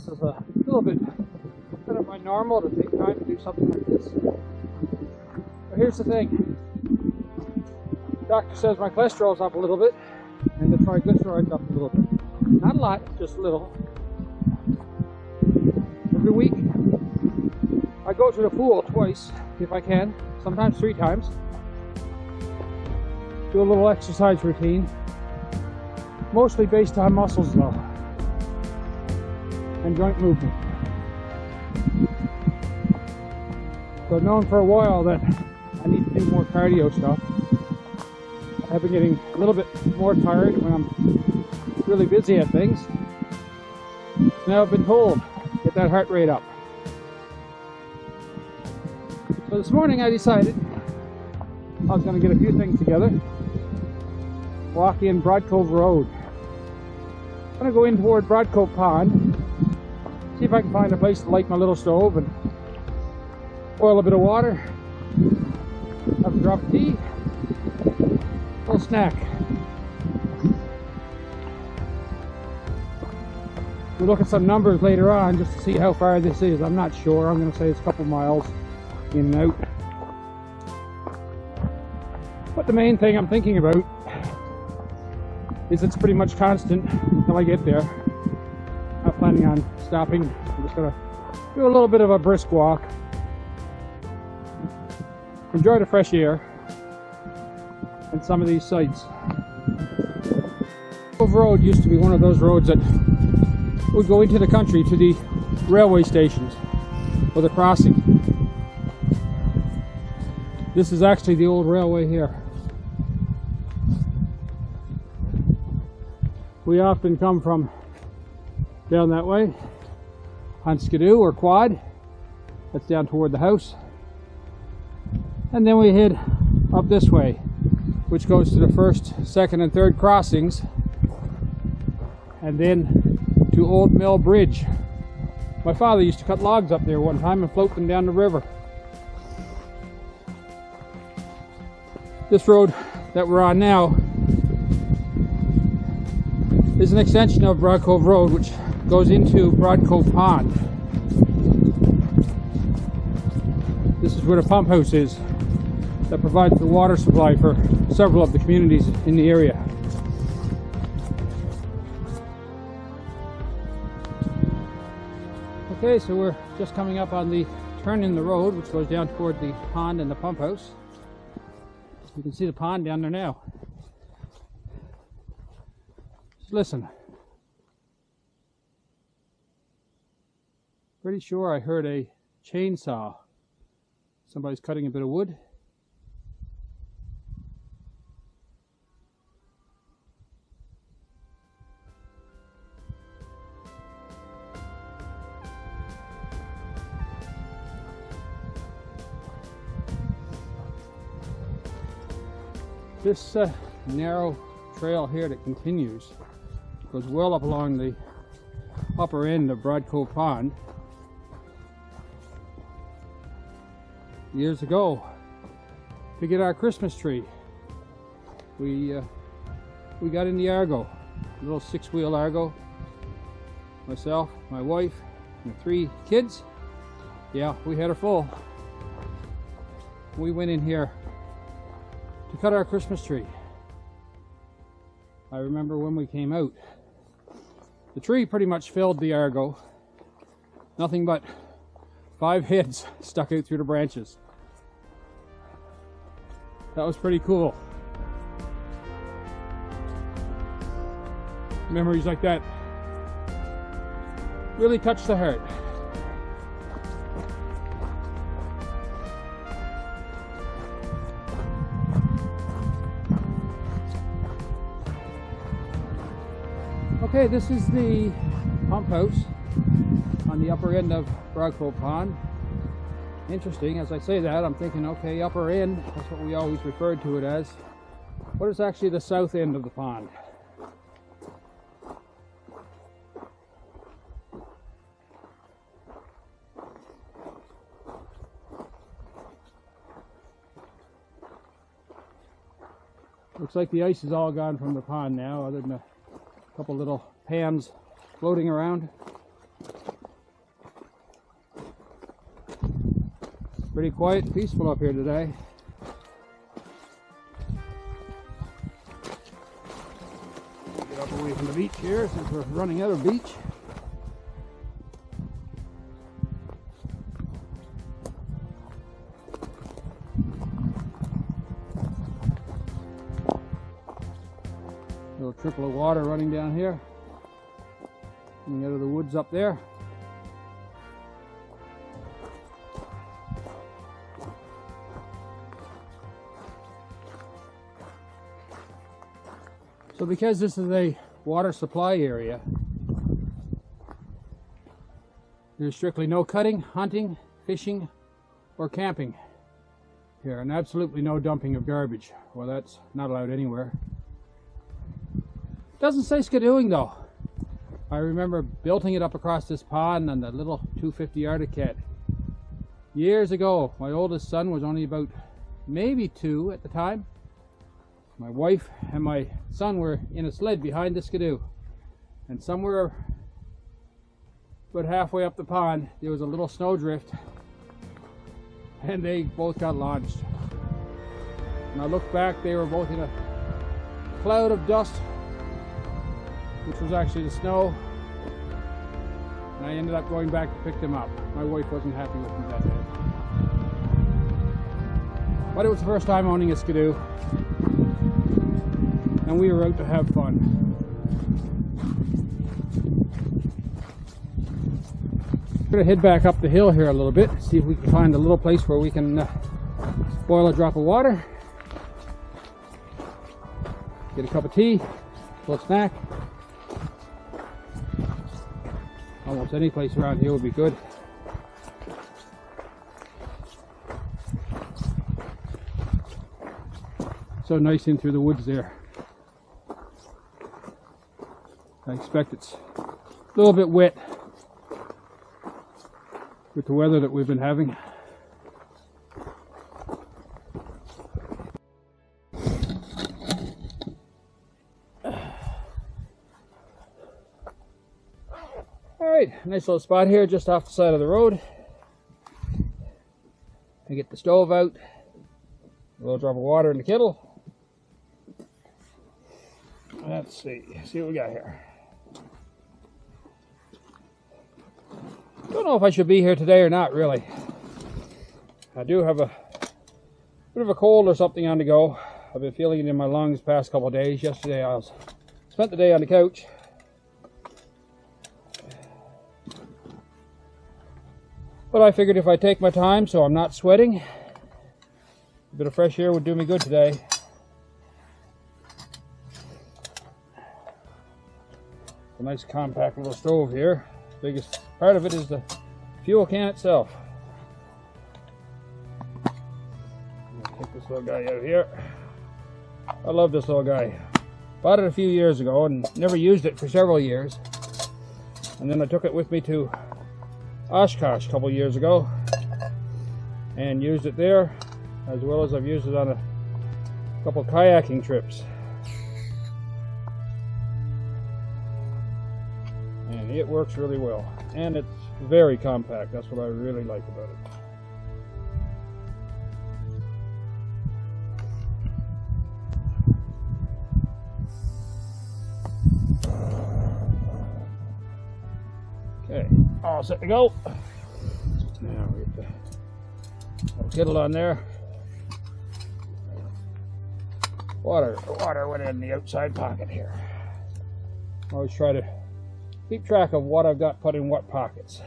this is a little bit kind of my normal to take time to do something like this. But here's the thing. Doctor says my cholesterol's up a little bit and the triglycerides up a little bit. Not a lot, just a little. Every week I go to the pool twice if I can, sometimes 3 times. Do a little exercise routine, mostly based on muscles though, and joint movement. So I've known for a while that I need to do more cardio stuff. I've been getting a little bit more tired when I'm really busy at things. Now I've been told, get that heart rate up. So this morning I decided I was going to get a few things together. Walk in Broadcove Rd. I'm going to go in toward Broadcove Pond, see if I can find a place to light my little stove and boil a bit of water, have a drop of tea, a little snack. We'll look at some numbers later on just to see how far this is. I'm not sure. I'm going to say it's a couple miles in and out. But the main thing I'm thinking about is it's pretty much constant until I get there. I'm not planning on stopping. I'm just going to do a little bit of a brisk walk. Enjoy the fresh air and some of these sights. Broadcove Road used to be one of those roads that would go into the country to the railway stations or the crossing. This is actually the old railway here. We often come from down that way on Skidoo or Quad. That's down toward the house. And then we head up this way, which goes to the first, second, and third crossings, and then to Old Mill Bridge. My father used to cut logs up there one time and float them down the river. This road that we're on now is an extension of Broadcove Road, which goes into Broadcove Pond. This is where the pump house is that provides the water supply for several of the communities in the area. Okay, so we're just coming up on the turn in the road, which goes down toward the pond and the pump house. You can see the pond down there now. Just listen. Pretty sure I heard a chainsaw. Somebody's cutting a bit of wood. This narrow trail here that continues goes well up along the upper end of Broadcove Pond. Years ago, to get our Christmas tree, we got in the Argo, a little 6-wheel Argo. Myself, my wife, and the 3 kids. Yeah, we had her full. We went in here to cut our Christmas tree. I remember when we came out, the tree pretty much filled the Argo. Nothing but 5 heads stuck out through the branches. That was pretty cool. Memories like that really touch the heart. Okay, this is the pump house on the upper end of Broadcove Pond. Interesting, as I say that, I'm thinking, okay, upper end, that's what we always referred to it as. What is actually the south end of the pond? Looks like the ice is all gone from the pond now, other than a couple little pans floating around. Pretty quiet and peaceful up here today. Get up away from the beach here since we're running out of beach. Little trickle of water running down here, coming out of the woods up there. So because this is a water supply area, there's strictly no cutting, hunting, fishing, or camping here, and absolutely no dumping of garbage. Well, that's not allowed anywhere. Doesn't say skidooing though. I remember building it up across this pond on the little 250 Arctic cat years ago. My oldest son was only about maybe 2 at the time. My wife and my son were in a sled behind the skidoo, and somewhere about halfway up the pond there was a little snowdrift, and they both got launched. And I looked back, they were both in a cloud of dust, which was actually the snow, and I ended up going back to pick them up. My wife wasn't happy with me that day, but it was the first time owning a skidoo, and we were out to have fun. I'm going to head back up the hill here a little bit, see if we can find a little place where we can boil a drop of water, get a cup of tea, a little snack. Almost any place around here would be good. So nice in through the woods there. I expect it's a little bit wet with the weather that we've been having. Alright, nice little spot here just off the side of the road. I get the stove out, a little drop of water in the kettle. Let's see what we got here. Don't know if I should be here today or not, really. I do have a bit of a cold or something on the go. I've been feeling it in my lungs the past couple of days. Yesterday I spent the day on the couch. But I figured if I take my time so I'm not sweating, a bit of fresh air would do me good today. A nice compact little stove here. Biggest part of it is the fuel can itself. I'm gonna take this little guy out of here. I love this little guy. Bought it a few years ago and never used it for several years. And then I took it with me to Oshkosh a couple years ago and used it there, as well as I've used it on a couple kayaking trips. And it works really well, and it's very compact. That's what I really like about it. Okay, all set to go. Now we get the little kettle on there. Water went in the outside pocket here. I always try to keep track of what I've got put in what pockets.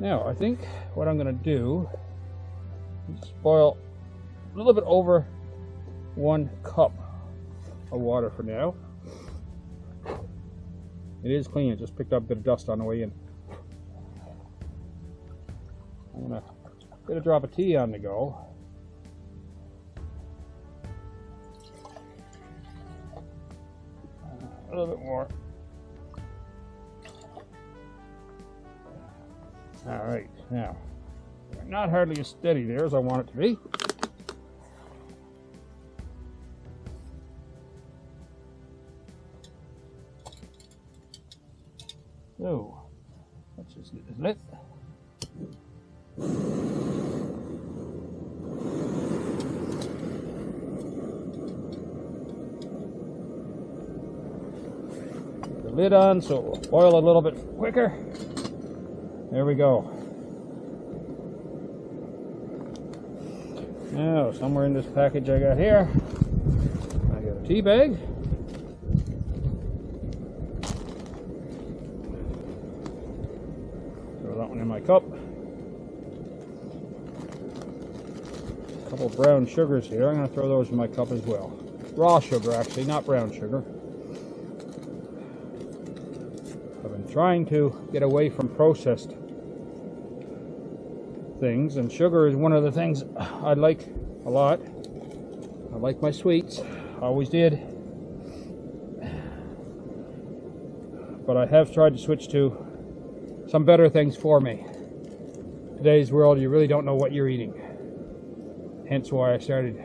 Now, I think what I'm going to do is boil a little bit over 1 cup of water for now. It is clean, it just picked up a bit of dust on the way in. I'm going to get a drop of tea on the go. A little bit more. Alright, now, not hardly as steady there as I want it to be. So, let's just get this lit. lid on so it will boil a little bit quicker. There we go. Now, somewhere in this package I got here, I got a tea bag. Throw that one in my cup. A couple of brown sugars here. I'm going to throw those in my cup as well. Raw sugar, actually, not brown sugar. I've been trying to get away from processed things, and sugar is one of the things I like a lot. I like my sweets, always did, but I have tried to switch to some better things for me. Today's world, you really don't know what you're eating, hence why I started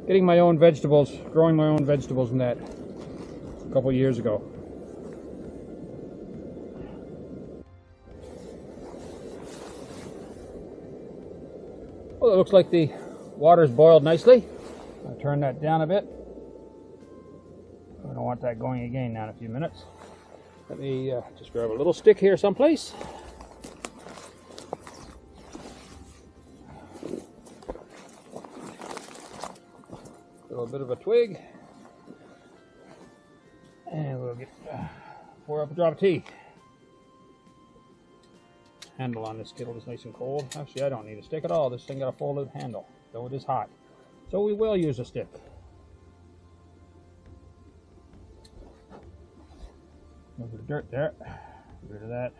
getting my own vegetables, growing my own vegetables and that a couple of years ago. Well, it looks like the water's boiled nicely. I'll turn that down a bit. I don't want that going again now in a few minutes. Let me just grab a little stick here someplace. A little bit of a twig. And we'll get pour up a drop of tea. Handle on this kettle is nice and cold. Actually, I don't need a stick at all. This thing got a folded handle, though it is hot. So we will use a stick. A little bit of dirt there. Get rid of that.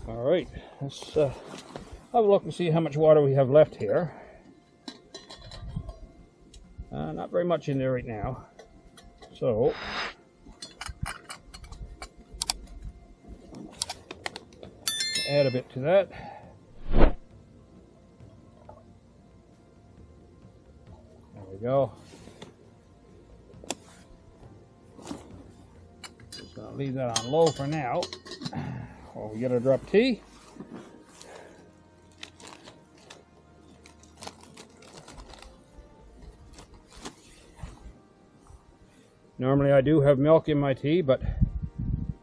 All right, let's have a look and see how much water we have left here. Not very much in there right now. So, add a bit to that. There we go. Just gonna leave that on low for now while we get our drop of tea. Normally I do have milk in my tea, but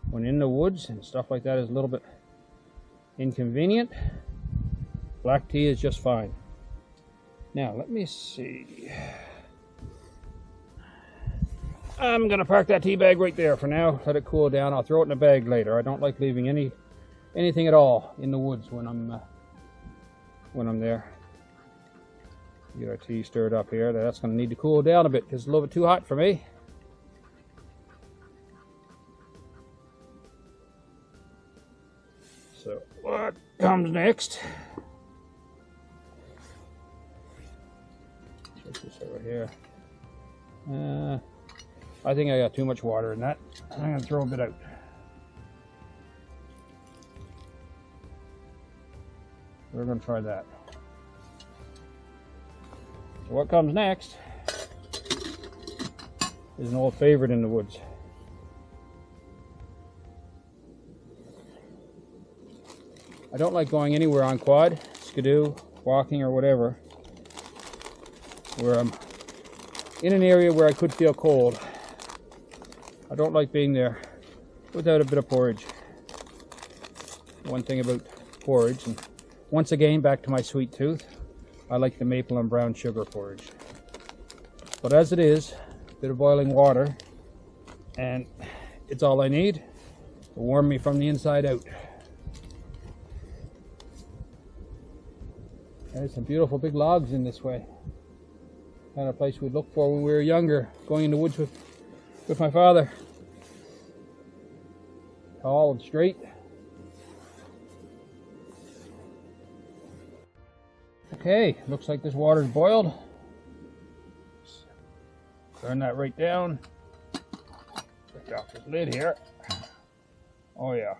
when in the woods and stuff like that is a little bit inconvenient, black tea is just fine. Now let me see. I'm gonna park that tea bag right there for now. Let it cool down. I'll throw it in a bag later. I don't like leaving anything at all in the woods when I'm there. Get our tea stirred up here. That's gonna need to cool down a bit because it's a little bit too hot for me. So what comes next? Put this over here. I think I got too much water in that. I'm going to throw a bit out. We're going to try that. So what comes next is an old favorite in the woods. I don't like going anywhere on quad, skidoo, walking or whatever, where I'm in an area where I could feel cold. I don't like being there without a bit of porridge. One thing about porridge, and once again back to my sweet tooth, I like the maple and brown sugar porridge. But as it is, a bit of boiling water, and it's all I need to warm me from the inside out. There's some beautiful big logs in this way. Kind of place we'd look for when we were younger, going in the woods with my father. Tall and straight. Okay, looks like this water's boiled. Turn that right down. Take off this lid here. Oh yeah.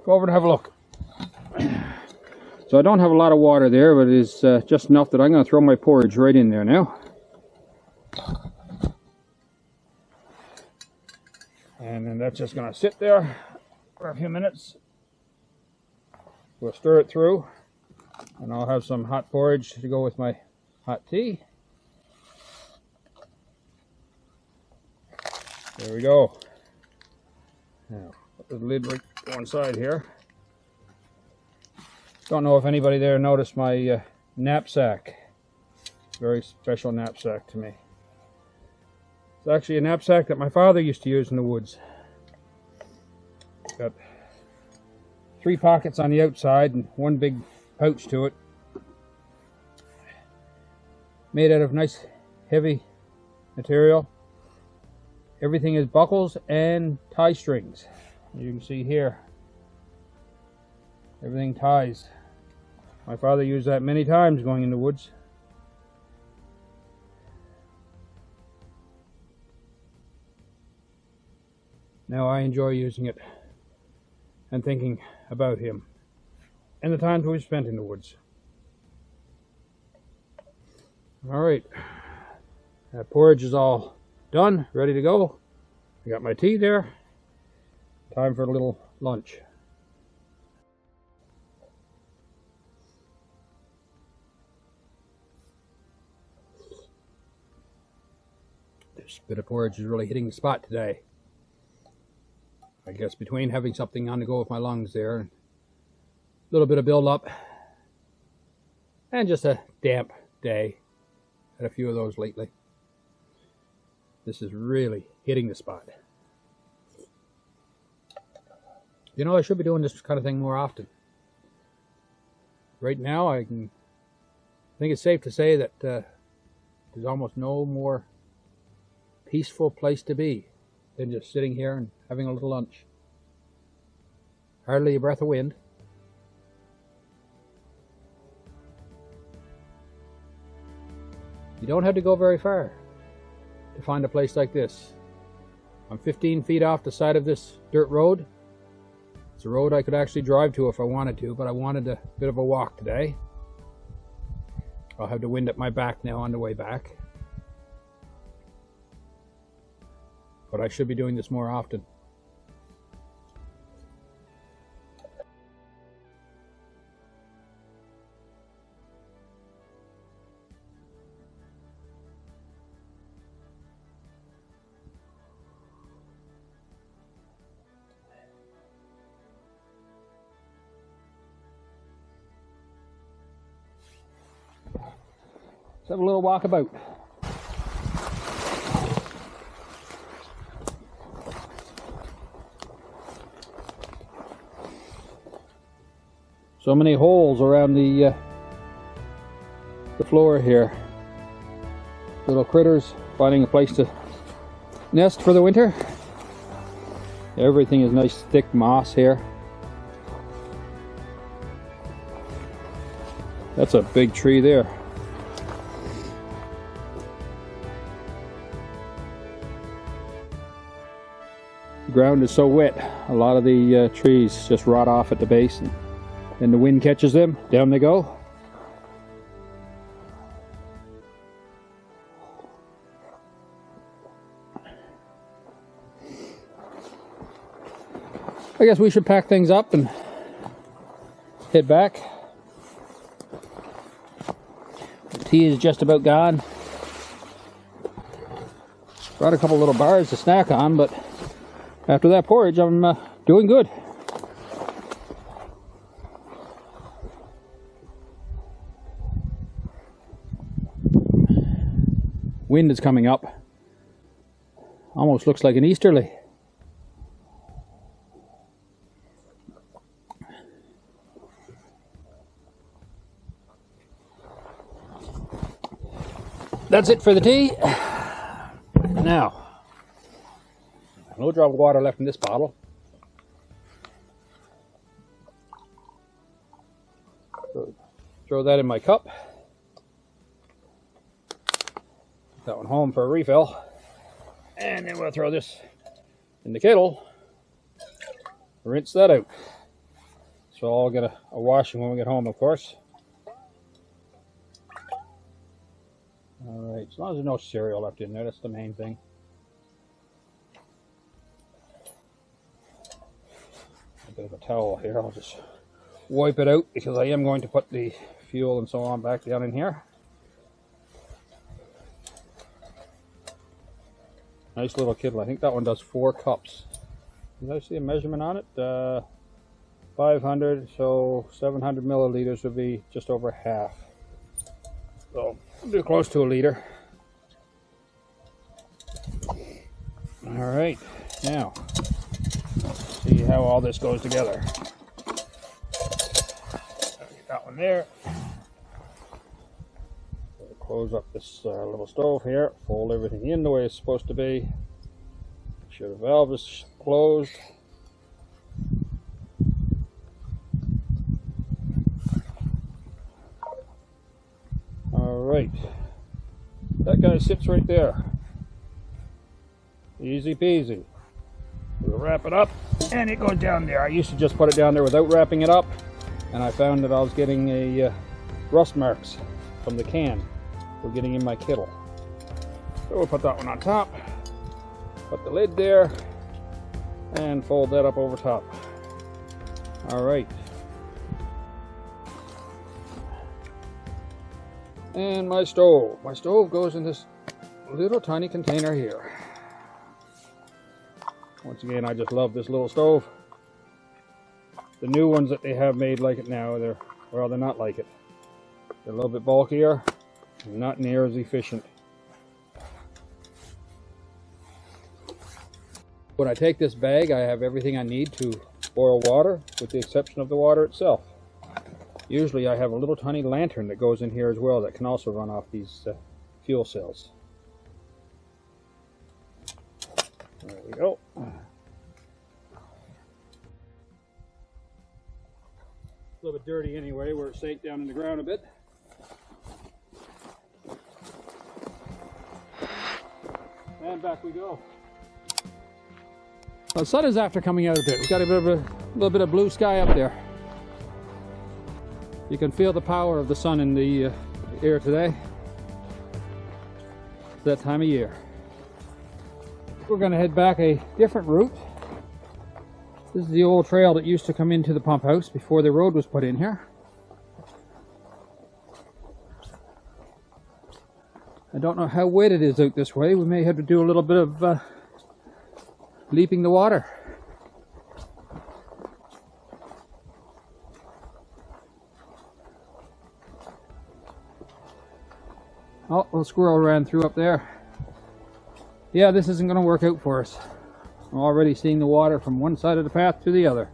Go over and have a look. So I don't have a lot of water there, but it's just enough that I'm going to throw my porridge right in there now. And then that's just going to sit there for a few minutes. We'll stir it through, and I'll have some hot porridge to go with my hot tea. There we go. Now, put the lid right to one side here. Don't know if anybody there noticed my knapsack. Very special knapsack to me. It's actually a knapsack that my father used to use in the woods. It's got 3 pockets on the outside and 1 big pouch to it. Made out of nice heavy material. Everything is buckles and tie strings. You can see here. Everything ties. My father used that many times going in the woods. Now I enjoy using it and thinking about him and the times we've spent in the woods. Alright, that porridge is all done, ready to go. I got my tea there. Time for a little lunch. This bit of porridge is really hitting the spot today. I guess between having something on the go with my lungs there, a little bit of build up, and just a damp day. Had a few of those lately. This is really hitting the spot. You know, I should be doing this kind of thing more often. Right now, I think it's safe to say that there's almost no more peaceful place to be than just sitting here and having a little lunch. Hardly a breath of wind. You don't have to go very far to find a place like this. I'm 15 feet off the side of this dirt road. It's a road I could actually drive to if I wanted to, but I wanted a bit of a walk today. I'll have the wind at my back now on the way back. But I should be doing this more often. Let's have a little walkabout. So many holes around the floor here. Little critters finding a place to nest for the winter. Everything is nice thick moss here. That's a big tree there. The ground is so wet, a lot of the trees just rot off at the base, and then the wind catches them, down they go. I guess we should pack things up and head back. The tea is just about gone. Brought a couple little bars to snack on, but after that porridge, I'm doing good. Wind is coming up. Almost looks like an easterly. That's it for the tea. Now, no drop of water left in this bottle. So, throw that in my cup. Put that one home for a refill. And then we'll throw this in the kettle. Rinse that out. So I'll get a washing when we get home, of course. Alright, as long as there's no cereal left in there, that's the main thing. bit of a towel here. I'll just wipe it out because I am going to put the fuel and so on back down in here. Nice little kettle. I think that one does 4 cups. Did I see a measurement on it? 500, so 700 milliliters would be just over half. So we'll do close to a liter. All right, now see how all this goes together. Get that one there. Close up this little stove here, fold everything in the way it's supposed to be. Make sure the valve is closed. Alright, that guy sits right there. Easy peasy. We'll wrap it up and it goes down there. I used to just put it down there without wrapping it up, and I found that I was getting a rust marks from the can. We're getting in my kettle. So we'll put that one on top, put the lid there, and fold that up over top. All right. And my stove. My stove goes in this little tiny container here. Once again, I just love this little stove. The new ones that they have made like it now, they're not like it. They're a little bit bulkier. Not near as efficient. When I take this bag, I have everything I need to boil water, with the exception of the water itself. Usually I have a little tiny lantern that goes in here as well that can also run off these fuel cells. There we go. A little bit dirty anyway, where it sank down in the ground a bit. And back we go. Well, the sun is after coming out a bit. We've got a little bit of blue sky up there. You can feel the power of the sun in the air today. It's that time of year. We're going to head back a different route. This is the old trail that used to come into the pump house before the road was put in here. I don't know how wet it is out this way. We may have to do a little bit of leaping the water. Oh, a little squirrel ran through up there. Yeah, this isn't going to work out for us. I'm already seeing the water from one side of the path to the other.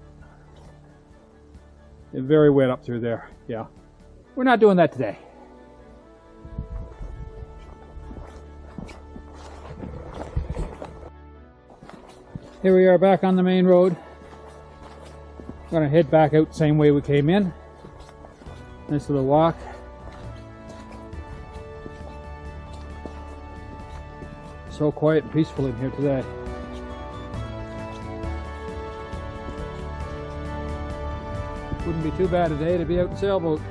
It's very wet up through there. Yeah, we're not doing that today. Here we are back on the main road. We're going to head back out the same way we came in. Nice little walk. So quiet and peaceful in here today. Wouldn't be too bad a day to be out in sailboat.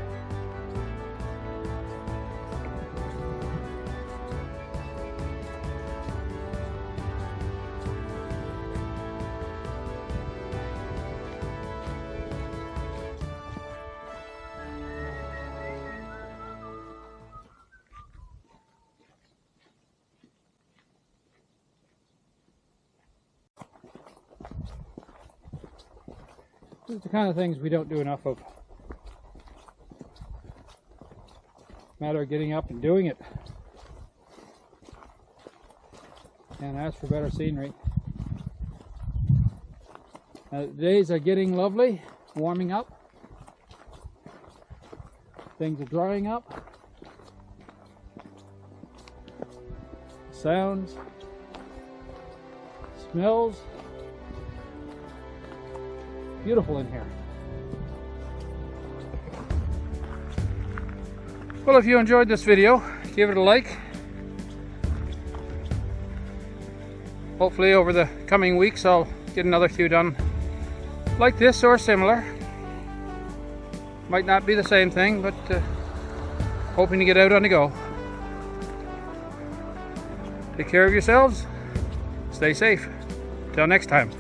These are the kind of things we don't do enough of. Matter of getting up and doing it. And ask for better scenery. The days are getting lovely, warming up. Things are drying up. Sounds, smells. Beautiful in here. Well, if you enjoyed this video, give it a like. Hopefully over the coming weeks I'll get another few done like this or similar. Might not be the same thing, but hoping to get out on the go. Take care of yourselves. Stay safe. Till next time.